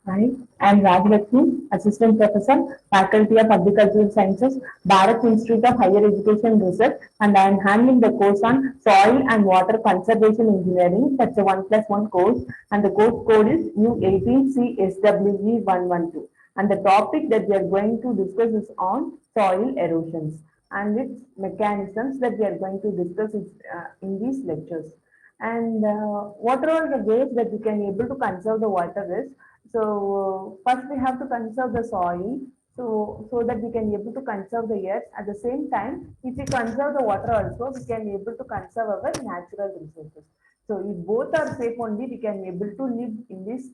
Hi, I'm Rajlakshmi, Assistant Professor, Faculty of Agricultural Sciences, Bharat Institute of Higher Education Research, and I am handling the course on Soil and Water Conservation Engineering. That's a 1+1 course, and the course code is U18CSWE112. And the topic that we are going to discuss is on soil erosions and its mechanisms that we are going to discuss in these lectures. And what are all the ways that we can able to conserve the water is first we have to conserve the soil so that we can able to conserve the earth. At the same time, if we conserve the water also, we can able to conserve our natural resources. So if both are safe only, we can able to live in this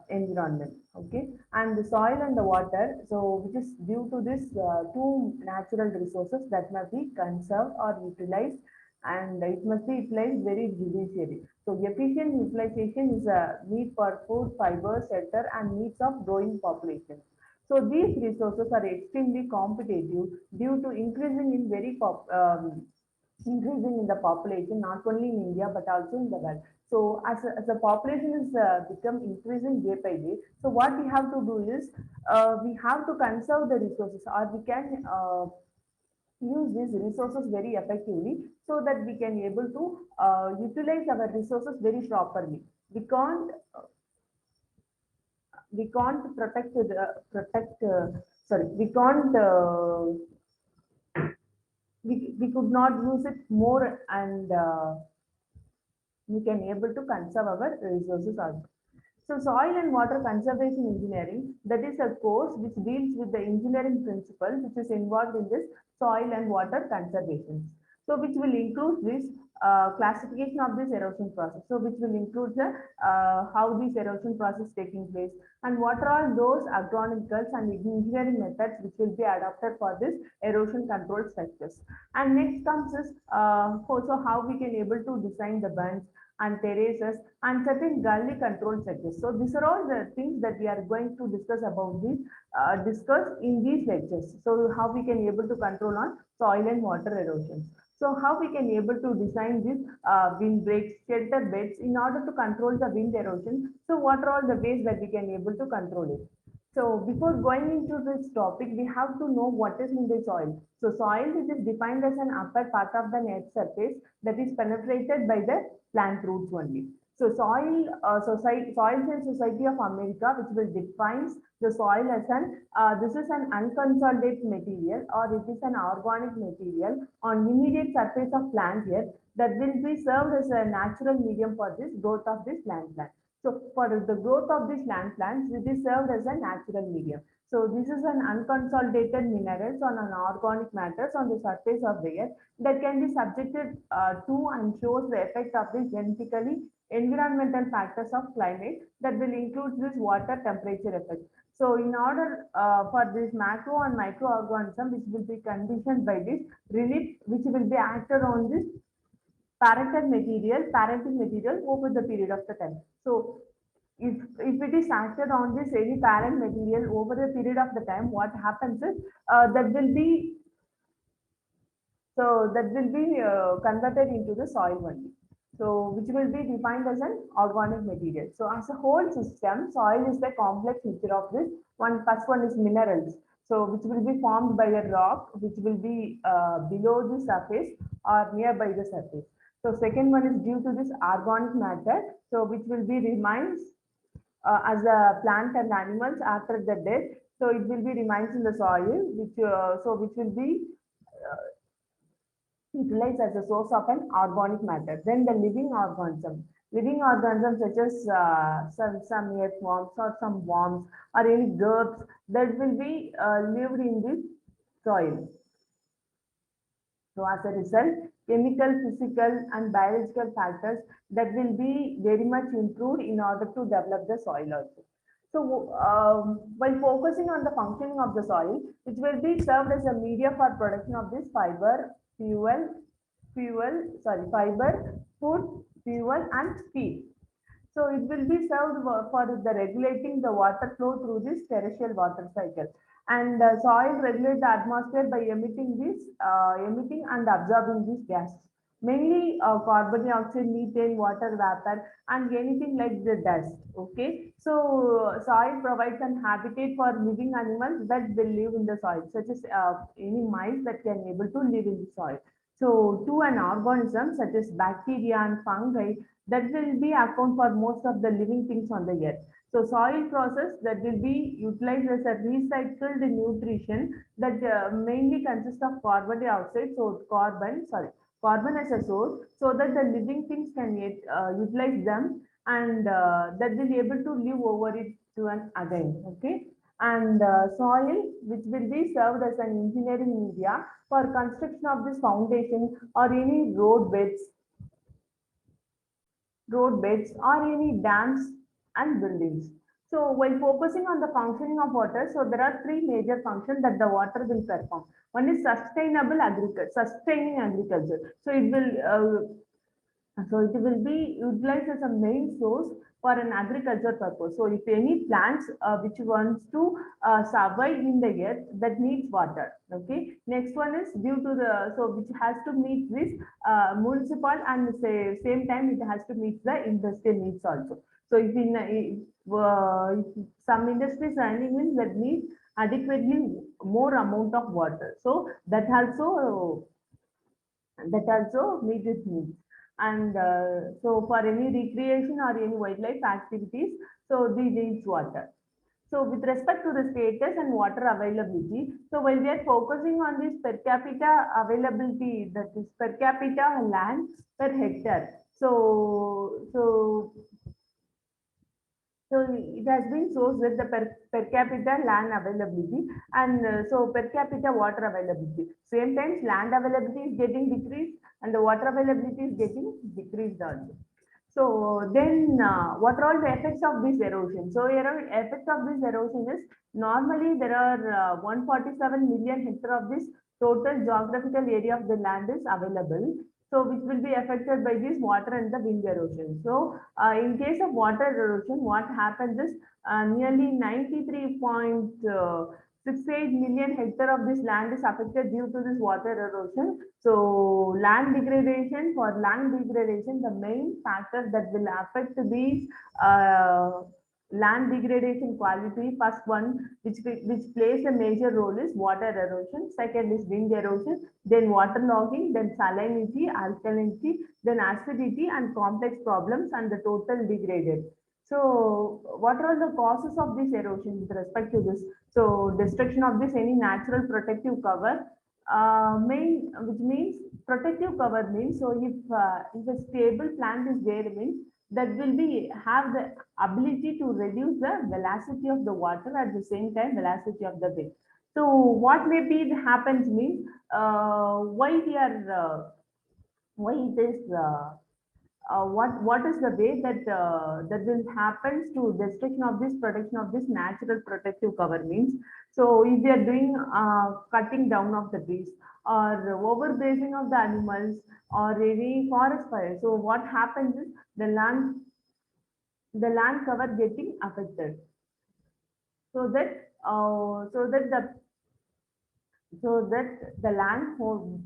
environment. Okay, and the soil and the water, so which is due to this two natural resources that must be conserved or utilized, and it must be utilized very judiciously. So efficient utilization is a need for food, fiber, shelter, and needs of growing population. So these resources are extremely competitive due to increasing in the population, not only in India but also in the world. So as the population is become increasing day by day, so what we have to do is we have to conserve the resources, or we can use these resources very effectively so that we can able to utilize our resources very properly. We can't we can't protect the protect sorry we can't we could not use it more, and we can able to conserve our resources also. So soil and water conservation engineering, that is a course which deals with the engineering principle which is involved in this soil and water conservation. So which will include this classification of this erosion process. So which will include the how this erosion process taking place, and what are all those agronomicals and engineering methods which will be adopted for this erosion control structures. And next comes is also how we can able to design the bunds and terraces and certain gully control sectors. So these are all the things that we are going to discuss about this, discuss in these lectures. So how we can able to control on soil and water erosion. So how we can able to design these wind breaks, shelter beds in order to control the wind erosion. So what are all the ways that we can able to control it? So before going into this topic, we have to know what is in the soil. So soil it is defined as an upper part of the net surface that is penetrated by the plant roots only. So Soils and Society of America, which will defines the soil as this is an unconsolidated material, or it is an organic material on immediate surface of plant earth that will be served as a natural medium for this growth of this plant. So for the growth of these land plants, it is served as a natural medium. So this is an unconsolidated minerals on an organic matters on the surface of the earth that can be subjected to and shows the effect of the genetically environmental factors of climate that will include this water temperature effect. So in order for this macro and microorganism which will be conditioned by this relief which will be acted on this parental material over the period of the time. So if it is acted on this any parent material over the period of the time, what happens is that will be converted into the soil only. So which will be defined as an organic material. So as a whole system, soil is the complex feature of this. First one is minerals. So which will be formed by a rock, which will be below the surface or nearby the surface. So second one is due to this organic matter. So which will be remains as a plant and animals after the death. So it will be remains in the soil, which will be utilized as a source of an organic matter. Then the living organisms such as some earthworms or some worms or any grubs that will be lived in this soil. So as a result, chemical, physical and biological factors that will be very much improved in order to develop the soil also. So while focusing on the functioning of the soil, which will be served as a media for production of this fiber, food, fuel and speed. So it will be served for the regulating the water flow through this terrestrial water cycle. And soil regulate the atmosphere by emitting and absorbing this gas. mainly carbon dioxide, methane, water vapor, and anything like the dust. Okay, so soil provides an habitat for living animals that will live in the soil, such as any mice that can able to live in the soil. So to an organism such as bacteria and fungi that will be account for most of the living things on the earth. So soil process that will be utilized as a recycled nutrition that mainly consists of carbon dioxide. So carbon as a source, so that the living things can utilize them, and that will be able to live over it to an again. Okay, and soil which will be served as an engineering media for construction of this foundation or any road beds or any dams and buildings. So while focusing on the functioning of water, so there are three major functions that the water will perform. One is sustainable agriculture, sustaining agriculture. So it will be utilized as a main source for an agriculture purpose. So if any plants which wants to survive in the earth, that needs water. Okay. Next one is due to the, so which has to meet this municipal, and same time it has to meet the industrial needs also. So if some industries running in that needs adequately more amount of water. So that also meet its needs. And so for any recreation or any wildlife activities, so these needs water. So with respect to the status and water availability, so while we are focusing on this per capita availability, that is per capita land per hectare. So it has been shows that the per capita land availability, and so per capita water availability. Same times land availability is getting decreased and the water availability is getting decreased also. So then what are all the effects of this erosion? So effects of this erosion is normally there are 147 million hectare of this total geographical area of the land is available. So which will be affected by this water and the wind erosion. So in case of water erosion, what happens is nearly 93.68 million hectare of this land is affected due to this water erosion. So land degradation, the main factor that will affect these uh, land degradation quality, first one, which plays a major role is water erosion, second is wind erosion, then water logging, then salinity, alkalinity, then acidity and complex problems and the total degraded. So what are the causes of this erosion with respect to this? So destruction of this any natural protective cover, which means protective cover means, so if a stable plant is there means that will be have the ability to reduce the velocity of the water, at the same time velocity of the wind. So what maybe it happens means why it is what is the way that will happens to destruction of this protection of this natural protective cover means. So if they are doing cutting down of the trees or overgrazing of the animals or any forest fire, so what happens is the land cover getting affected, so that the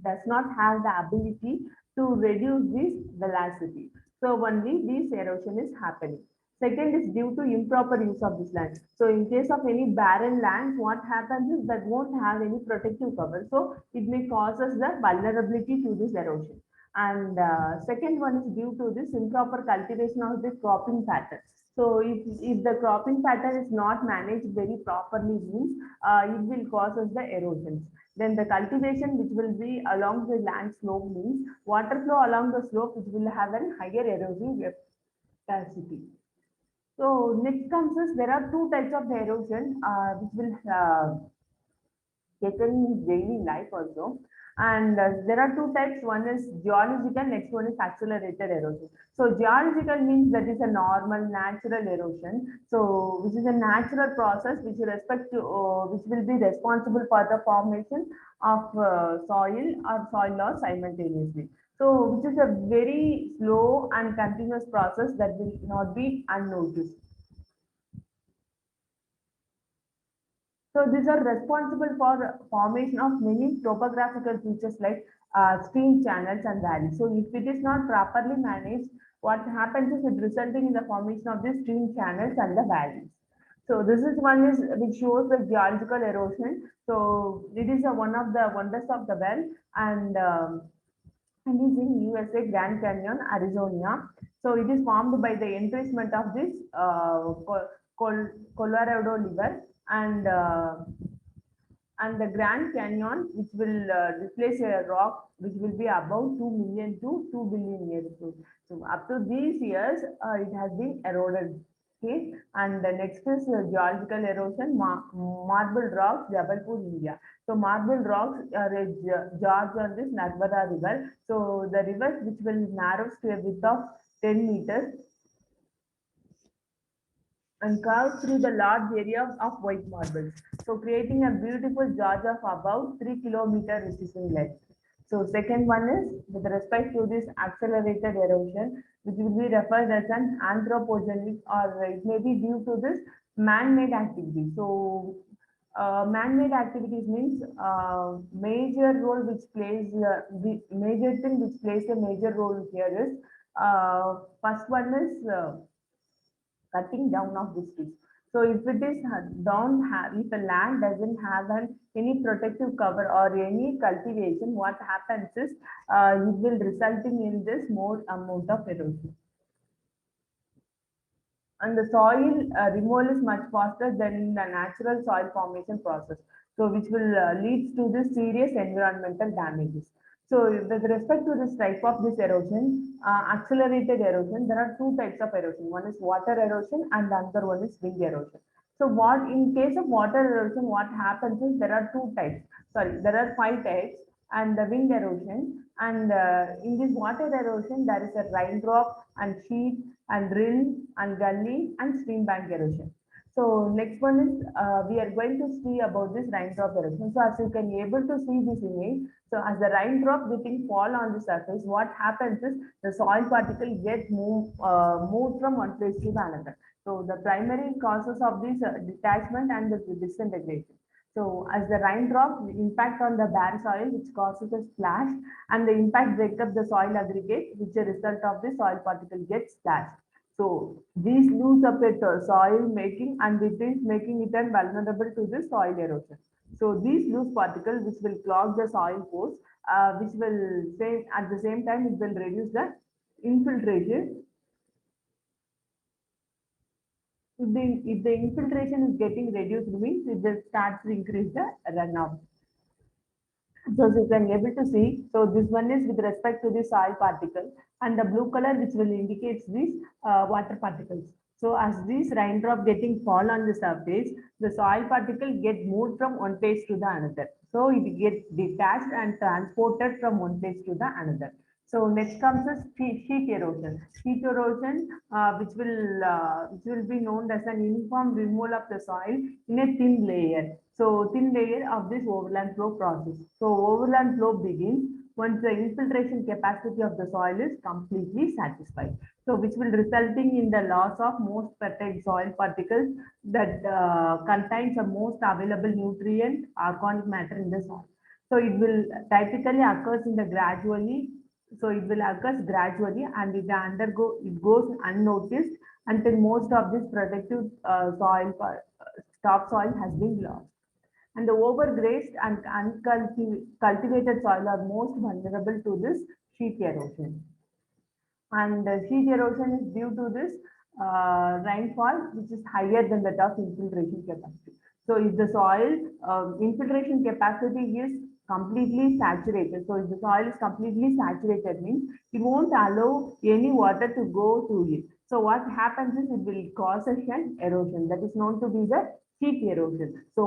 does not have the ability to reduce this velocity. So only this erosion is happening. Second is due to improper use of this land. So in case of any barren land, what happens is that won't have any protective cover. So it may causes the vulnerability to this erosion. And second one is due to this improper cultivation of the cropping pattern. So if the cropping pattern is not managed very properly means it will cause us the erosion. Then the cultivation which will be along the land slope means water flow along the slope which will have a higher erosion capacity. So next comes is there are two types of erosion which will taken in daily life also. And there are two types. One is geological, next one is accelerated erosion. So geological means that is a normal natural erosion. So which is a natural process which will be responsible for the formation of soil loss simultaneously. So which is a very slow and continuous process that will not be unnoticed. So these are responsible for formation of many topographical features like stream channels and valleys. So if it is not properly managed, what happens is it resulting in the formation of the stream channels and the valleys. So this is one is which shows the geological erosion. So it is one of the wonders of the well, and is in USA, Grand Canyon, Arizona. So it is formed by the enrichment of this Colorado River and the Grand Canyon, which will replace a rock which will be about 2 million to 2 billion years old. So up to these years, it has been eroded. Okay, and the next is geological erosion, marble rocks, Jabalpur, India. So marble rocks are George on this Narmada river. So the river which will narrow to a width of 10 meters and carved through the large area of white marbles. So creating a beautiful gorge of about 3 kilometer recession length. So second one is with respect to this accelerated erosion, which will be referred as an anthropogenic, or it may be due to this man-made activity. So man-made activities means major role which plays the major thing which plays a major role here is first one is cutting down of these trees. So if it is don't have, if the land doesn't have any protective cover or any cultivation, what happens is it will resulting in this more amount of erosion. And the soil removal is much faster than the natural soil formation process. So which will leads to this serious environmental damages. So with respect to this type of this erosion, accelerated erosion, there are two types of erosion. One is water erosion and the other one is wind erosion. So what in case of water erosion, what happens is there are two types. Sorry, there are five types and the wind erosion. And in this water erosion, there is a raindrop and sheet and rill and gully and stream bank erosion. So next one is we are going to see about this raindrop erosion. So as you can able to see this image, so as the raindrop getting fall on the surface, what happens is the soil particle get moved from one place to the another. So the primary causes of this detachment and the disintegration. So as the raindrop impact on the bare soil, which causes a splash, and the impact break up the soil aggregate, which a result of the soil particle gets splashed. So these lose up at soil making and it is making it vulnerable to the soil erosion. So these loose particles which will clog the soil pores, which will say at the same time it will reduce the infiltration. If the infiltration is getting reduced, means it will start to increase the runoff. So as you can able to see, so this one is with respect to the soil particle and the blue color which will indicate these water particles. So as these raindrop getting fall on the surface, the soil particle get moved from one place to the another. So it gets detached and transported from one place to the another. So next comes the sheet erosion. Sheet erosion, which will be known as an uniform removal of the soil in a thin layer. So thin layer of this overland flow process. So overland flow begins once the infiltration capacity of the soil is completely satisfied. So which will resulting in the loss of most fertile soil particles that contains the most available nutrient organic matter in the soil. So it will typically occurs in the gradually. So it will occurs gradually and it goes unnoticed until most of this productive topsoil has been lost. And the overgrazed and uncultivated soil are most vulnerable to this sheet erosion. And the sheet erosion is due to this rainfall, which is higher than that of infiltration capacity. So if the soil infiltration capacity is completely saturated, so if the soil is completely saturated, means it won't allow any water to go through it. So what happens is it will cause a shunt erosion that is known to be the sheet erosion. So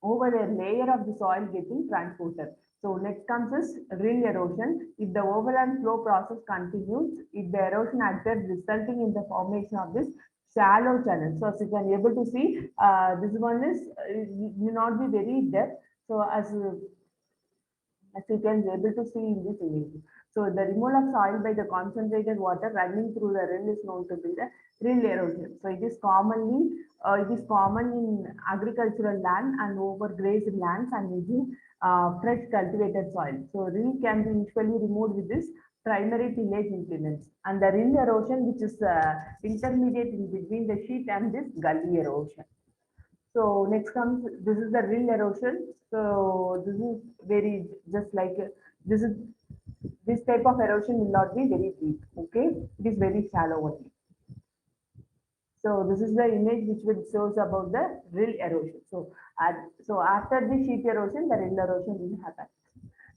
over a layer of the soil getting transported. So next comes is rill erosion. If the overland flow process continues, if the erosion occurs resulting in the formation of this shallow channel. So as you can able to see, this one is will not be very depth. So as you can be able to see in this image. So the removal of soil by the concentrated water running through the rill is known to be the rill erosion. So it is common in agricultural land and overgrazed lands and fresh cultivated soil. So rill can be usually removed with this primary tillage implements. And the rill erosion, which is intermediate in between the sheet and this gully erosion. So next comes, this is the rill erosion. So this is very just like this is this type of erosion will not be very deep. Okay, it is very shallow only. So this is the image which will shows about the rill erosion. So after the sheet erosion, the rill erosion will happen.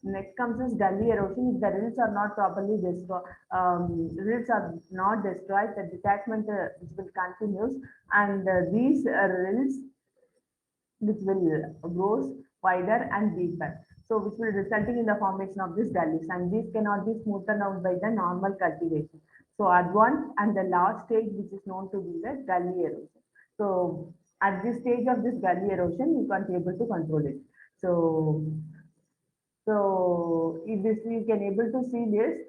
Next comes is gully erosion. If the rills are not properly destroyed, rills are not destroyed, the detachment which will continues, and these rills which will grows wider and deeper. So which will resulting in the formation of these gullies, and these cannot be smoothened out by the normal cultivation. So advanced and the last stage which is known to be the gully erosion. So at this stage of this gully erosion, you can't be able to control it. So if this you can able to see this,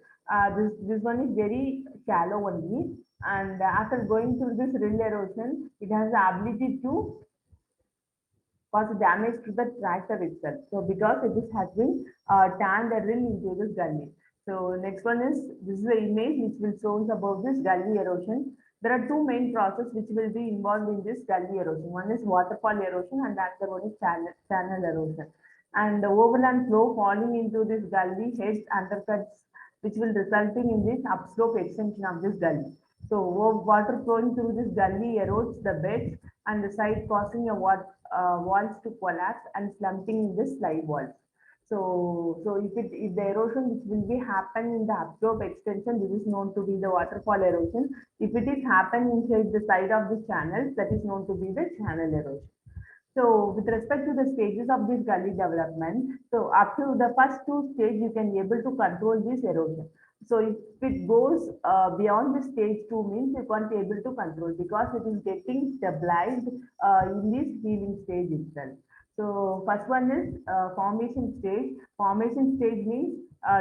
this one is very shallow only, and after going through this rill erosion, it has the ability to cause damage to the tractor itself. So because it is has been turned the rill into this gully. So next one is this is the image which will shows about this gully erosion. There are two main processes which will be involved in this gully erosion. One is waterfall erosion and the other one is channel erosion. And the overland flow falling into this gully heads undercuts, which will resulting in this upslope extension of this gully. So water flowing through this gully erodes the beds and the side causing a walls to collapse and slumping in the slide walls. So if the erosion which will be happen in the upslope extension, this is known to be the waterfall erosion. If it is happen inside the side of the channels, that is known to be the channel erosion. So with respect to the stages of this gully development, so up to the first two stages, you can be able to control this erosion. So if it goes beyond the stage two means you can't be able to control because it is getting stabilized in this healing stage itself. So first one is formation stage. Formation stage means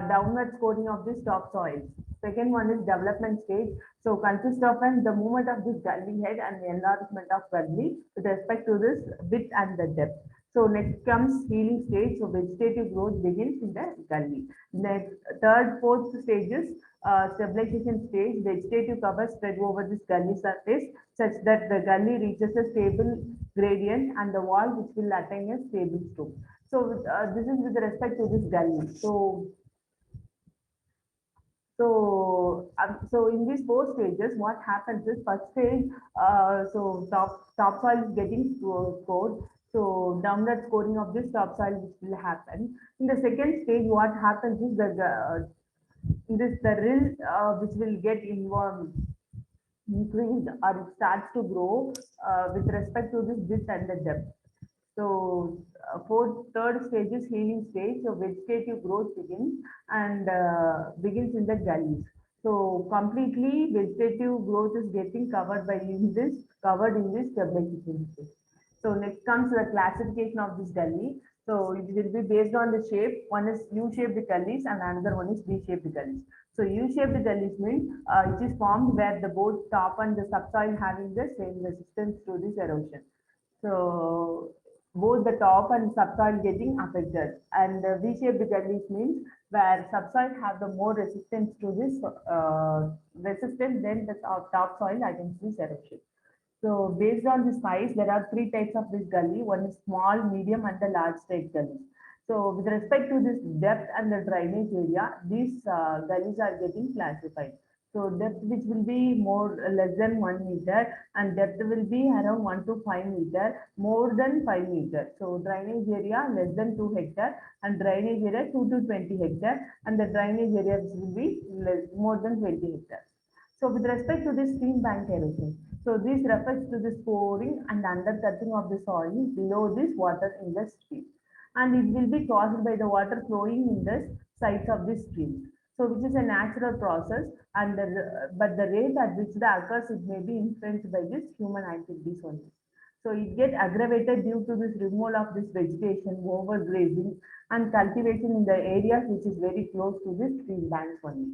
downward scoring of this topsoil. Second one is development stage. So consists of the movement of this gully head and the enlargement of gully with respect to this width and the depth. So next comes healing stage. So vegetative growth begins in the gully. Next, third, fourth stages, stabilization stage, vegetative cover spread over this gully surface such that the gully reaches a stable gradient and the wall which will attain a stable slope. So this is with respect to this gully. So in these four stages, what happens is first stage, so topsoil is getting scored. So downward scoring of this topsoil which will happen. In the second stage, what happens is the rill which will get involved increased or it starts to grow with respect to this width and the depth. So third stage is healing stage. So vegetative growth begins and begins in the gullies. So completely vegetative growth is getting covered in this stabilization stage. So next comes the classification of this gully. So it will be based on the shape. One is U-shaped gullies and another one is V-shaped gullies. So U-shaped gullies means it is formed where the both top and the subsoil having the same resistance to this erosion. So both the top and subsoil getting affected. And V-shaped gullies means where subsoil have the more resistance to this resistance than the topsoil against this erosion. So based on the size, there are three types of this gully. One is small, medium, and the large type gully. So with respect to this depth and the drainage area, these gullies are getting classified. So depth which will be more less than 1 meter and depth will be around 1 to 5 meter, more than 5 meter. So drainage area less than 2 hectare and drainage area 2 to 20 hectare and the drainage area which will be more than 20 hectares. So with respect to this stream bank erosion, so this refers to the pouring and undercutting of the soil below this water in the stream. And it will be caused by the water flowing in the sides of the stream. So which is a natural process and but the rate at which the occurs it may be influenced by this human activities only. So it get aggravated due to this removal of this vegetation, overgrazing and cultivation in the areas which is very close to the stream banks only.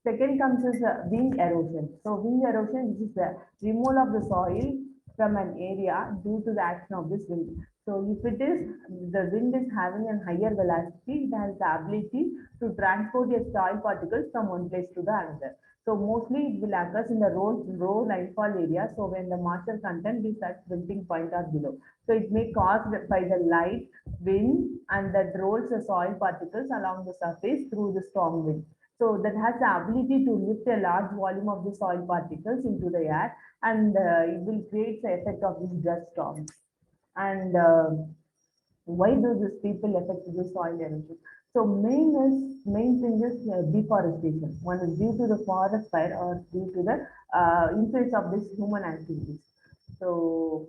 Second comes is wing erosion. So wing erosion, which is the removal of the soil from an area due to the action of this wind. So if it is, the wind is having a higher velocity, it has the ability to transport a soil particles from one place to the another. So mostly it will occur in the low rainfall area. So when the moisture content is at wilting point or below. So it may caused by the light, wind, and that rolls the soil particles along the surface through the strong wind. So that has the ability to lift a large volume of the soil particles into the air, and it will create the effect of these dust storms. And why do these people affect the soil erosion? So main thing is deforestation. One is due to the forest fire or due to the influence of this human activities. So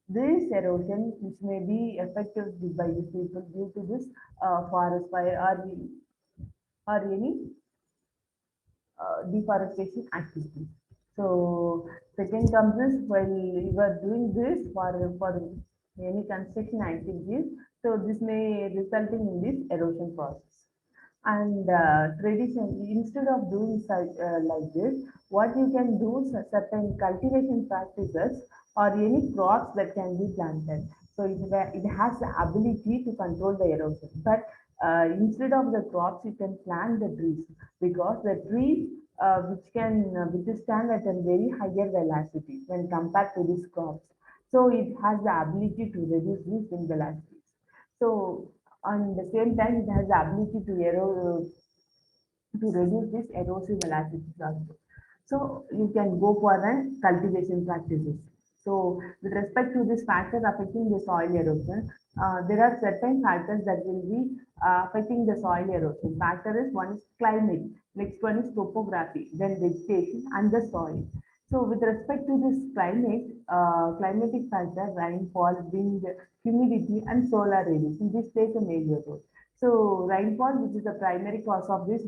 this erosion, which may be affected by the people due to this forest fire or any deforestation activities. So second comes is while you are doing this for any construction activities, so this may resulting in this erosion process. And tradition, instead of doing such like this, what you can do is certain cultivation practices or any crops that can be planted. So it has the ability to control the erosion. But instead of the crops, you can plant the trees, because the trees which can withstand at a very higher velocity when compared to these crops. So it has the ability to reduce these wind velocities. So on the same time, it has the ability to reduce this erosive velocity also. So you can go for an cultivation practices. So with respect to this factors affecting the soil erosion, there are certain factors that will be affecting the soil erosion. Factor is one is climate, next one is topography, then vegetation and the soil. So with respect to this climate, climatic factor, rainfall, wind, humidity, and solar radiation, this plays a major role. So rainfall, which is the primary cause of this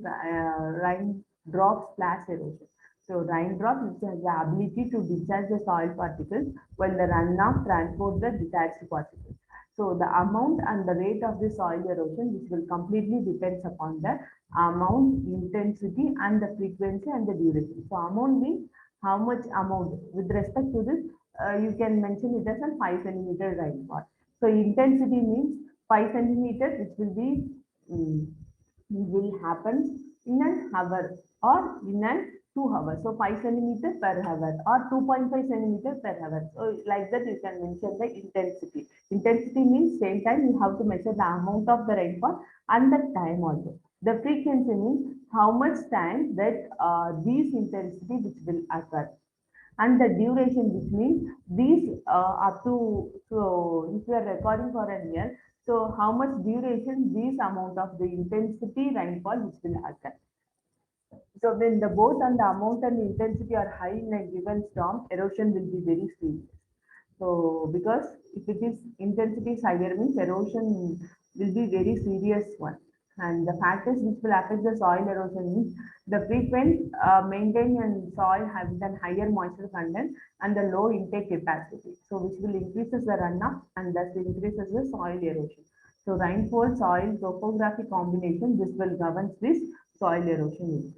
raindrop splash erosion. So raindrop, which has the ability to discharge the soil particles, while the runoff transport the detached particles. So the amount and the rate of the soil erosion, which will completely depends upon the amount, intensity, and the frequency and the duration. So amount means how much amount. With respect to this, you can mention it as a 5 centimeter rainfall. So intensity means 5 centimeters, which will happen in an hour or in an 2 hours. So 5 centimeters per hour or 2.5 centimeters per hour. So like that you can mention the intensity. Intensity means same time you have to measure the amount of the rainfall and the time also. The frequency means how much time that these intensity which will occur, and the duration, which means these up to, so if you are recording for a year, so how much duration this amount of the intensity rainfall which will occur. So when the both and the amount and the intensity are high in a given storm, erosion will be very serious. So because if it is intensity is higher, means erosion will be very serious one. And the factors which will affect the soil erosion means the frequent maintain and soil having a higher moisture content and the low intake capacity. So which will increases the runoff and thus increases the soil erosion. So rainfall, soil, topography combination, this will govern this soil erosion.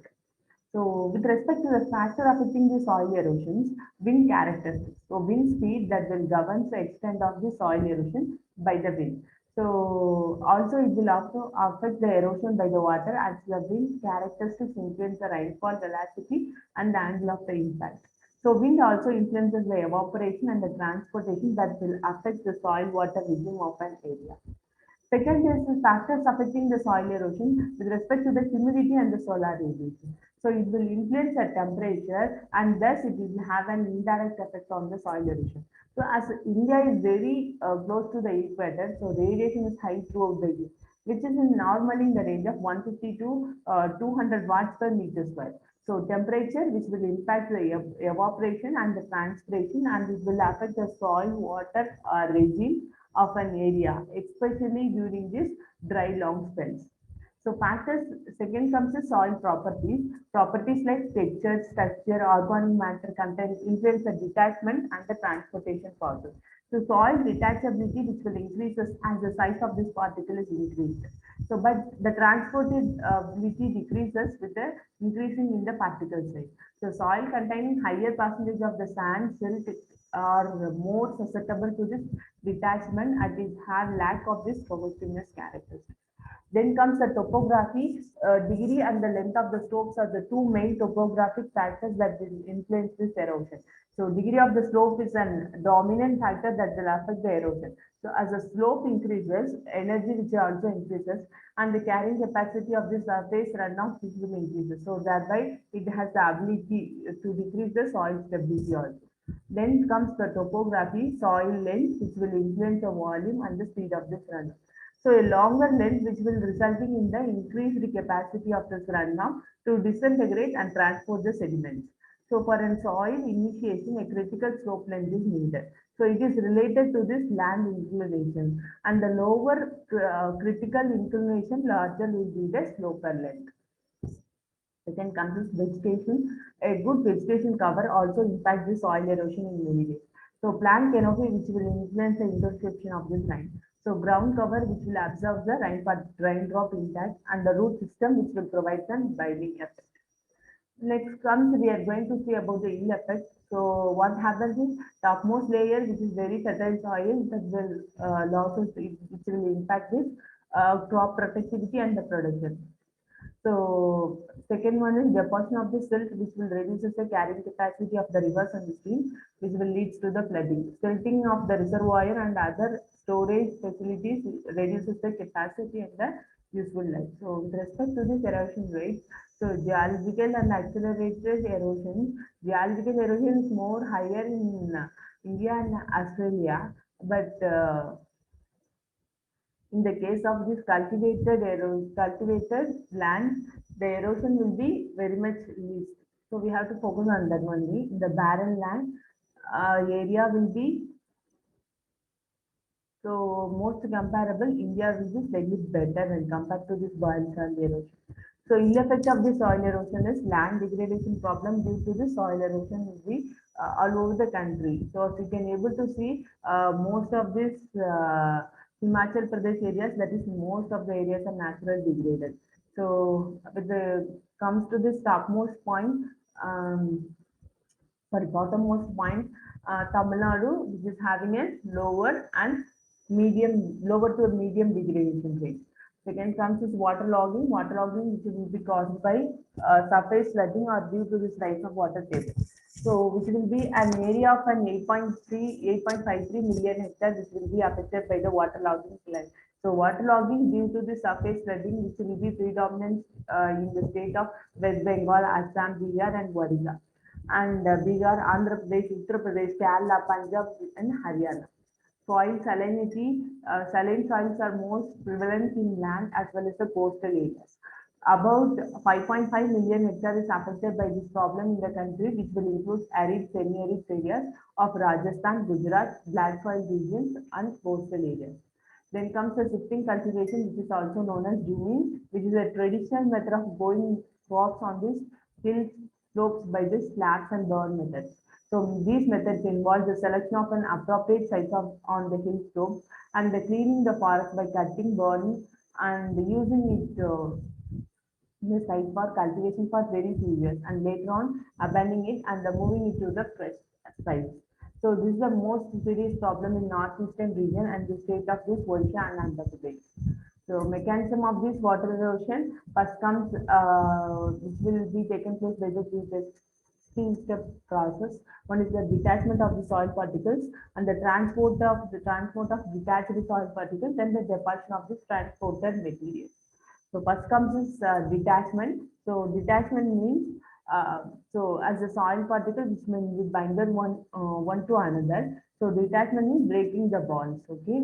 So with respect to the factor affecting the soil erosions, wind characteristics. So wind speed that will govern the extent of the soil erosion by the wind. So also it will also affect the erosion by the water, as the wind characteristics influence the rainfall velocity and the angle of the impact. So wind also influences the evaporation and the transportation that will affect the soil water regime of an area. Second is the factors affecting the soil erosion with respect to the humidity and the solar radiation. So it will influence the temperature, and thus it will have an indirect effect on the soil erosion. So as India is very close to the equator, so radiation is high throughout the year, which is normally in the range of 150 to 200 watts per meter square. So temperature, which will impact the evaporation and the transpiration, and it will affect the soil water regime of an area, especially during this dry long spells. So factors, second comes the soil properties. Properties like texture, structure, organic matter content influence the detachment and the transportation process. So soil detachability, which will increase as the size of this particle is increased. So, but the transportability decreases with the increasing in the particle size. So, soil containing higher percentage of the sand, silt are more susceptible to this detachment and it have lack of this cohesiveness characteristics. Then comes the topography. Degree and the length of the slopes are the two main topographic factors that will influence this erosion. So degree of the slope is a dominant factor that will affect the erosion. So as the slope increases, energy which also increases, and the carrying capacity of the surface runoff which will increase. So thereby it has the ability to decrease the soil stability also. Then comes the topography, soil length, which will influence the volume and the speed of this runoff. So a longer length which will resulting in the increased capacity of this runoff to disintegrate and transport the sediments. So for a soil initiation, a critical slope length is needed. So it is related to this land inclination and the lower critical inclination larger will be the sloper length. Second comes is vegetation. A good vegetation cover also impacts the soil erosion in many ways. So plant canopy which will influence the interception of this rain. So ground cover which will absorb the raindrop impact and the root system which will provide some binding effect. Next comes we are going to see about the yield effect. So what happens is topmost layer which is very fertile soil that will losses which will impact this crop productivity and the production. So second one is deposition of the silt, which will reduces the carrying capacity of the rivers and the streams, which will lead to the flooding. Silting of the reservoir and other storage facilities reduces the capacity and the useful life. So with respect to this erosion rate, so geological and accelerated erosion, geological erosion is more higher in India and Australia, but in the case of this cultivated land, the erosion will be very much least. So we have to focus on that only. The barren land area will be so most comparable. India will be slightly better when compared to this boil sand erosion. So ill effect of the soil erosion is land degradation problem due to the soil erosion will be all over the country. So if you can able to see most of this Himachal Pradesh areas, that is most of the areas are natural degraded. So with the comes to this topmost point, um, sorry, bottommost point, Tamil Nadu, which is having a lower to medium degradation rate. Second comes is water logging which will be caused by surface flooding or due to this rise of water table. So which will be an area of an 8.53 million hectares which will be affected by the water logging plan. So water logging due to the surface flooding which will be predominant in the state of West Bengal, Assam, Bihar and Odisha. And Bihar, Andhra Pradesh, Uttar Pradesh, Kerala, Punjab and Haryana. Soil salinity, saline soils are most prevalent in land as well as the coastal areas. About 5.5 million hectares is affected by this problem in the country, which will include arid, semi-arid areas of Rajasthan, Gujarat, black soil regions, and coastal areas. Then comes the shifting cultivation, which is also known as dewing, which is a traditional method of growing crops on these hill slopes by the slabs and burn methods. So these methods involve the selection of an appropriate site on the hill slope and the cleaning the forest by cutting, burning, and using it the site for cultivation for very few years and later on abandoning it and moving it to the fresh sites. So this is the most serious problem in northeastern region and the state of this Odisha and Andhra Pradesh. So mechanism of this water erosion first comes which will be taken place by the three-step process. One is the detachment of the soil particles and the transport of detached soil particles, then the deposition of this transported material. So first comes is detachment. So detachment means as a soil particle which may be binded one to another. So detachment means breaking the bonds, okay,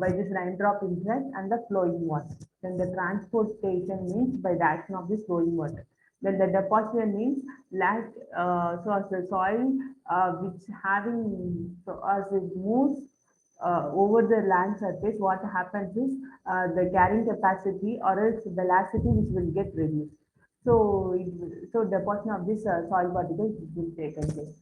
by this raindrop influx and the flowing water. Then the transportation means by the action of this flowing water. Then the deposition means so as the soil which having so as it moves over the land surface, what happens is the carrying capacity or else velocity which will get reduced. So, so deposition of this soil particles will take place.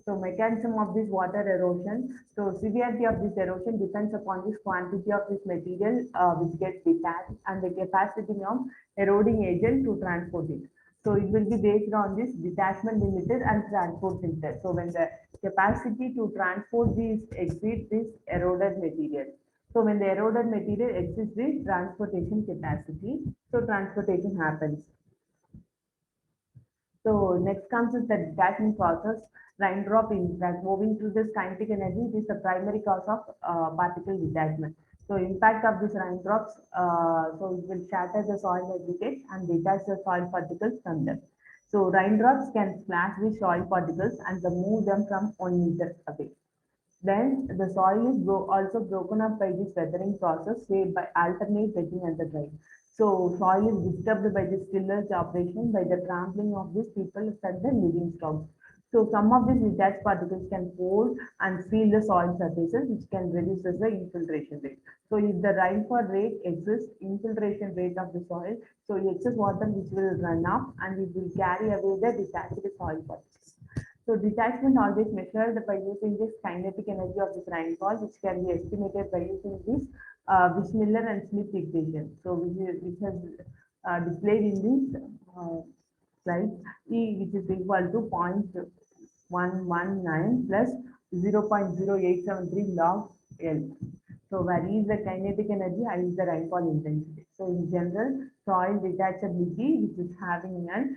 So mechanism of this water erosion. So severity of this erosion depends upon this quantity of this material which gets detached and the capacity of eroding agent to transport it. So it will be based on this detachment limiter and transport filter. So when the capacity to transport these exceeds this eroded material. So when the eroded material exceeds the transportation capacity, so transportation happens. So next comes is the detachment process. Raindrop impact. Moving through this kinetic energy, it is the primary cause of particle detachment. So impact of these raindrops, so it will shatter the soil aggregates and detach the soil particles from them. So raindrops can splash the soil particles and move them from 1 meter away. Then the soil is also broken up by this weathering process, say by alternate wetting and the drying. So soil is disturbed by this tillage operation by the trampling of these people and the living stock. So some of these detached particles can hold and seal the soil surfaces, which can reduce the infiltration rate. So if the rainfall rate exists, infiltration rate of the soil, so excess water which will run up and it will carry away the detached soil particles. So detachment always measured by using this kinetic energy of this rainfall, which can be estimated by using this Wissmiller and Smith equation. So which has displayed in this slide, E which is equal to 0.119 plus 0.0873 log L. So where E is the kinetic energy, I is the rainfall intensity. So in general, soil detachability, which is having an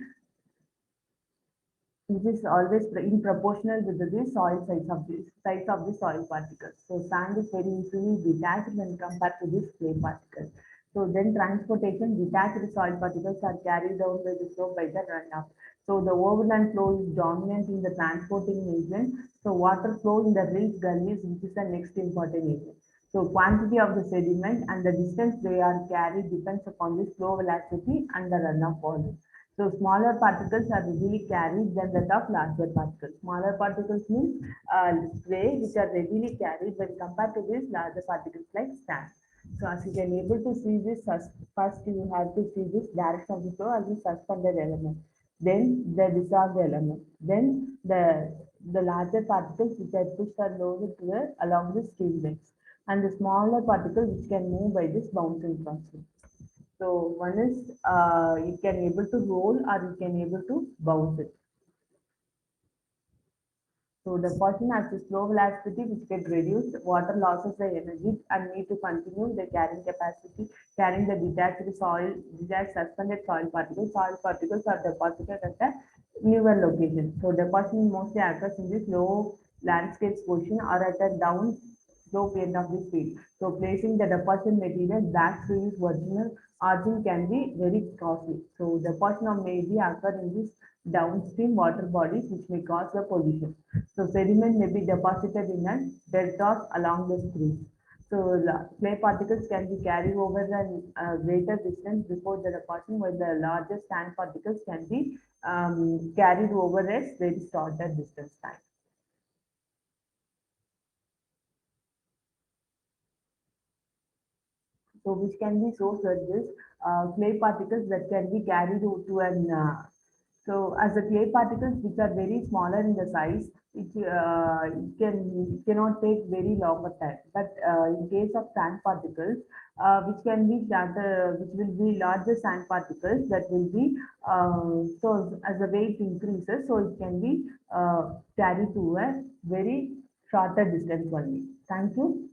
which is always in proportional with the size of the soil particles. So sand is very easily detached when compared to this clay particles. So then transportation, detached soil particles are carried down by the slope by the runoff. So the overland flow is dominant in the transporting agent. So water flow in the rills, gullies, which is the next important agent. So quantity of the sediment and the distance they are carried depends upon the flow velocity and the runoff volume. So smaller particles are readily carried than that of larger particles. Smaller particles means clay which are readily carried when compared to these larger particles like sand. So as you can able to see this, first you have to see this direction of the flow as the suspended element, then the dissolved element, then the larger particles which are pushed or loaded to the along the stream banks, and the smaller particles which can move by this bouncing process. So one is you can able to roll or you can able to bounce it. So the person has the slow velocity which get reduced, water losses the energy and need to continue the carrying capacity, carrying the detached suspended soil particles. Soil particles are deposited at a newer location. So deposition mostly occurs in this low landscape portion or at a down slope end of the field. So placing the deposition material back to its original origin can be very costly. So deposition may be occur in this downstream water bodies which may cause the pollution. So sediment may be deposited in a deltas along the streams. So the clay particles can be carried over the greater distance before the deposition, while the larger sand particles can be carried over a very shorter distance time. So which can be so such as clay particles that can be carried to an so as the clay particles which are very smaller in the size, it cannot take very longer time. But in case of sand particles, which can be which will be larger sand particles that will be so as the weight increases, so it can be carried to a very shorter distance only. Thank you.